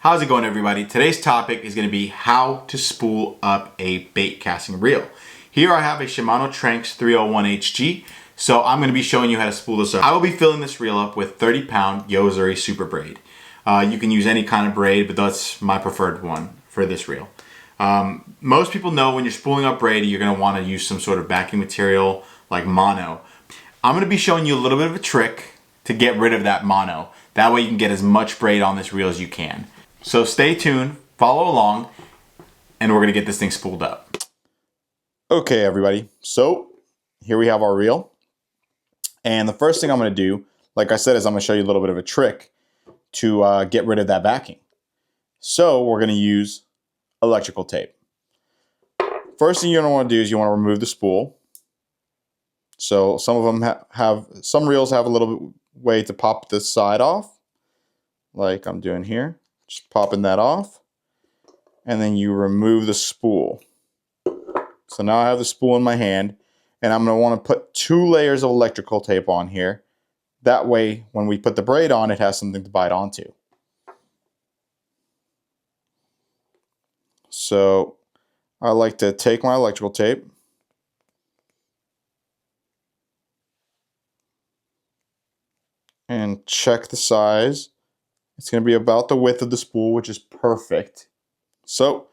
How's it going, everybody? Today's topic is going to be how to spool up a bait casting reel. Here I have a Shimano Tranx 301 HG, so I'm going to be showing you how to spool this up. I will be filling this reel up with 30-pound Yo-Zuri Super Braid. You can use any kind of braid, but that's my preferred one for this reel. Most people know when you're spooling up braid, you're going to want to use some sort of backing material like mono. I'm going to be showing you a little bit of a trick to get rid of that mono. That way you can get as much braid on this reel as you can. So stay tuned, follow along, and we're going to get this thing spooled up. Okay, everybody. So here we have our reel. And the first thing I'm going to do, like I said, is I'm going to show you a little bit of a trick to get rid of that backing. So we're going to use electrical tape. First thing you're going to want to do is you want to remove the spool. So some of them some reels have a little bit way to pop this side off, like I'm doing here. Just popping that off, and then you remove the spool. So now I have the spool in my hand, and I'm going to want to put 2 layers of electrical tape on here. That way, when we put the braid on, it has something to bite onto. So I like to take my electrical tape, and check the size. It's going to be about the width of the spool, which is perfect. So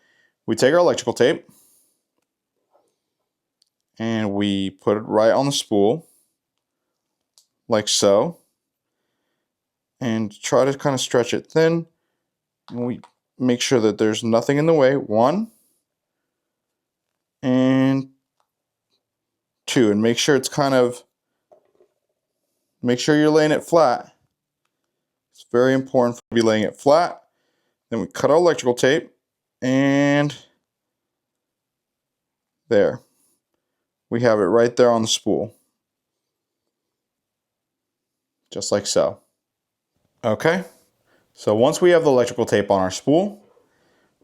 we take our electrical tape and we put it right on the spool, like so, and try to kind of stretch it thin. And we make sure that there's nothing in the way. 1 and 2, and make sure it's make sure you're laying it flat. It's very important to be laying it flat. Then we cut our electrical tape, and there. We have it right there on the spool. Just like so. Okay, so once we have the electrical tape on our spool,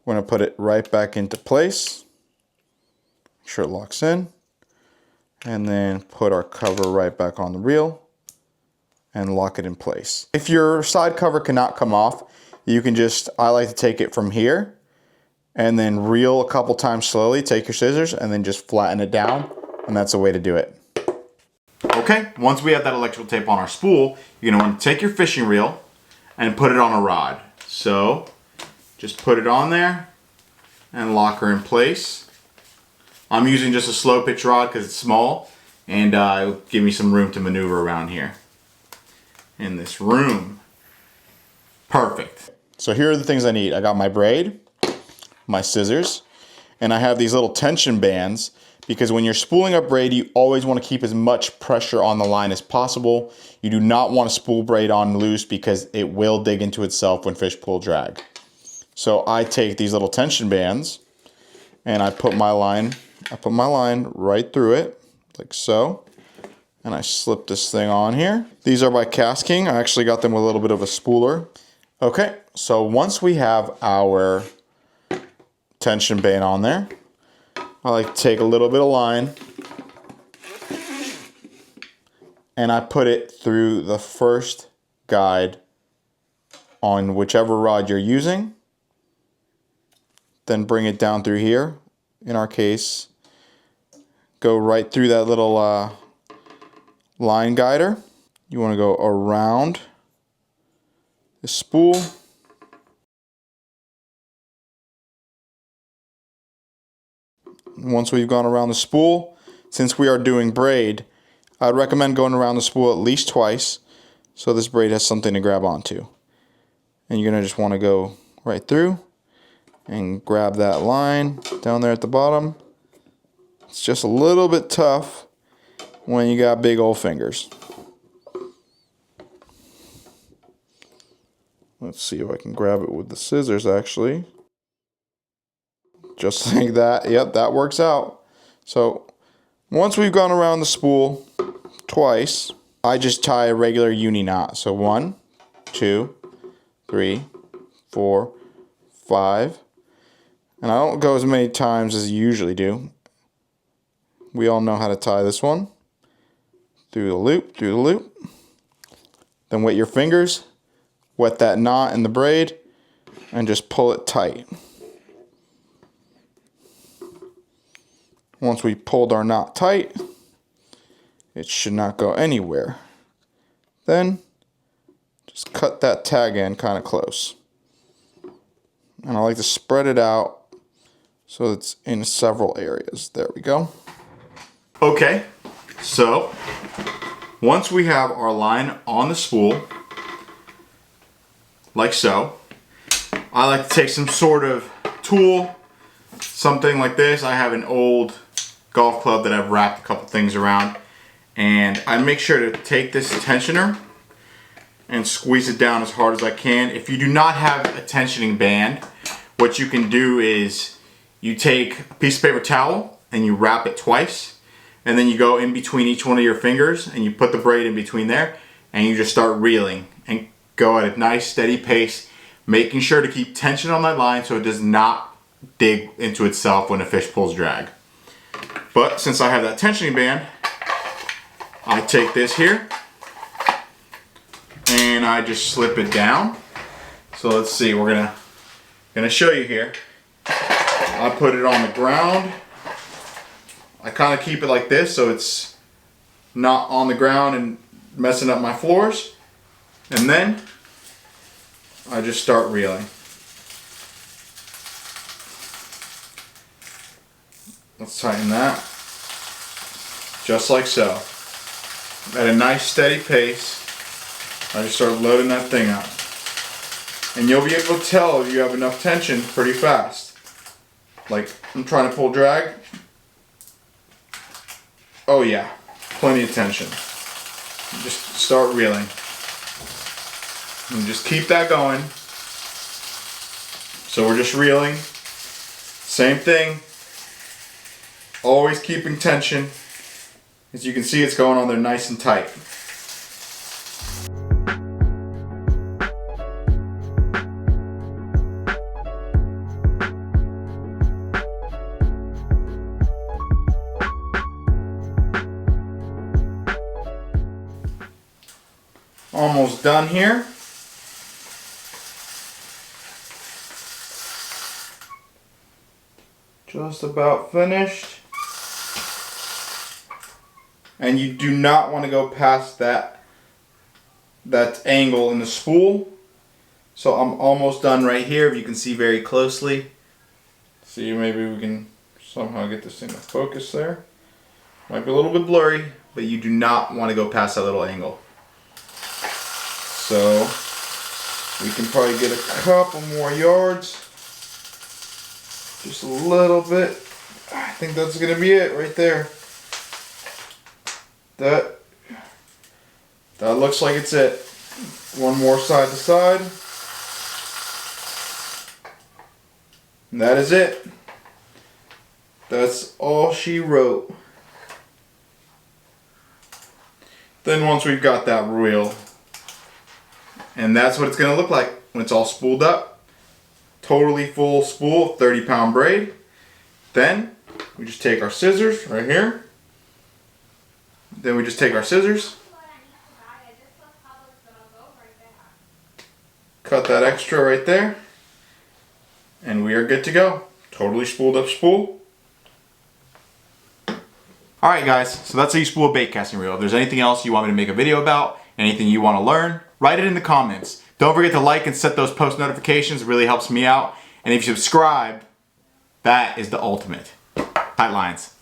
we're going to put it right back into place. Make sure it locks in. And then put our cover right back on the reel and lock it in place. If your side cover cannot come off, you can I like to take it from here and then reel a couple times slowly, take your scissors, and then just flatten it down, and that's the way to do it. Okay, once we have that electrical tape on our spool, you're going to want to take your fishing reel and put it on a rod. So just put it on there and lock her in place. I'm using just a slow pitch rod because it's small, and it'll give me some room to maneuver around here in this room. Perfect. So here are the things I need. I got my braid, my scissors, and I have these little tension bands, because when you're spooling up braid, you always want to keep as much pressure on the line as possible. You do not want to spool braid on loose because it will dig into itself when fish pull drag. So I take these little tension bands and I put my line right through it, like so. And I slip this thing on here. These are by Baitcasting. I actually got them with a little bit of a spooler. Okay, so once we have our tension band on there, I like to take a little bit of line and I put it through the first guide on whichever rod you're using. Then bring it down through here. In our case, go right through that little line guider. You want to go around the spool. Once we've gone around the spool, since we are doing braid, I'd recommend going around the spool at least twice so this braid has something to grab onto. And you're going to just want to go right through and grab that line down there at the bottom. It's just a little bit tough when you got big old fingers. Let's see if I can grab it with the scissors actually. Just like that. Yep, that works out. So once we've gone around the spool twice, I just tie a regular uni knot. So 1, 2, 3, 4, 5. And I don't go as many times as you usually do. We all know how to tie this one. Through the loop, through the loop. Then wet your fingers, wet that knot in the braid, and just pull it tight. Once we pulled our knot tight, it should not go anywhere. Then just cut that tag in kind of close. And I like to spread it out so it's in several areas. There we go. Okay, so once we have our line on the spool, like so, I like to take some sort of tool, something like this. I have an old golf club that I've wrapped a couple things around, and I make sure to take this tensioner and squeeze it down as hard as I can. If you do not have a tensioning band, what you can do is you take a piece of paper towel and you wrap it twice, and then you go in between each one of your fingers and you put the braid in between there, and you just start reeling and go at a nice steady pace, making sure to keep tension on that line so it does not dig into itself when a fish pulls drag. But since I have that tensioning band, I take this here and I just slip it down. So let's see, we're gonna show you here. I put it on the ground. I kind of keep it like this so it's not on the ground and messing up my floors. And then I just start reeling. Let's tighten that. Just like so. At a nice steady pace, I just start loading that thing up. And you'll be able to tell if you have enough tension pretty fast. Like, I'm trying to pull drag. Oh yeah, plenty of tension. Just start reeling. And just keep that going. So we're just reeling. Same thing. Always keeping tension. As you can see, it's going on there nice and tight. Almost done here. Just about finished. And you do not want to go past that angle in the spool. So I'm almost done right here, if you can see very closely. See, maybe we can somehow get this thing to focus there. Might be a little bit blurry, but you do not want to go past that little angle. So we can probably get a couple more yards. Just a little bit. I think that's gonna be it right there. That looks like it's it. One more side to side. And that is it. That's all she wrote. Then once we've got that reel, and that's what it's going to look like when it's all spooled up. Totally full spool, 30-pound braid. Then we just take our scissors right here. Then we just take our scissors. Cut that extra right there. And we are good to go. Totally spooled up spool. Alright guys, so that's how you spool a bait casting reel. If there's anything else you want me to make a video about, anything you want to learn, write it in the comments. Don't forget to like and set those post notifications. It really helps me out. And if you subscribe, that is the ultimate. Tight lines.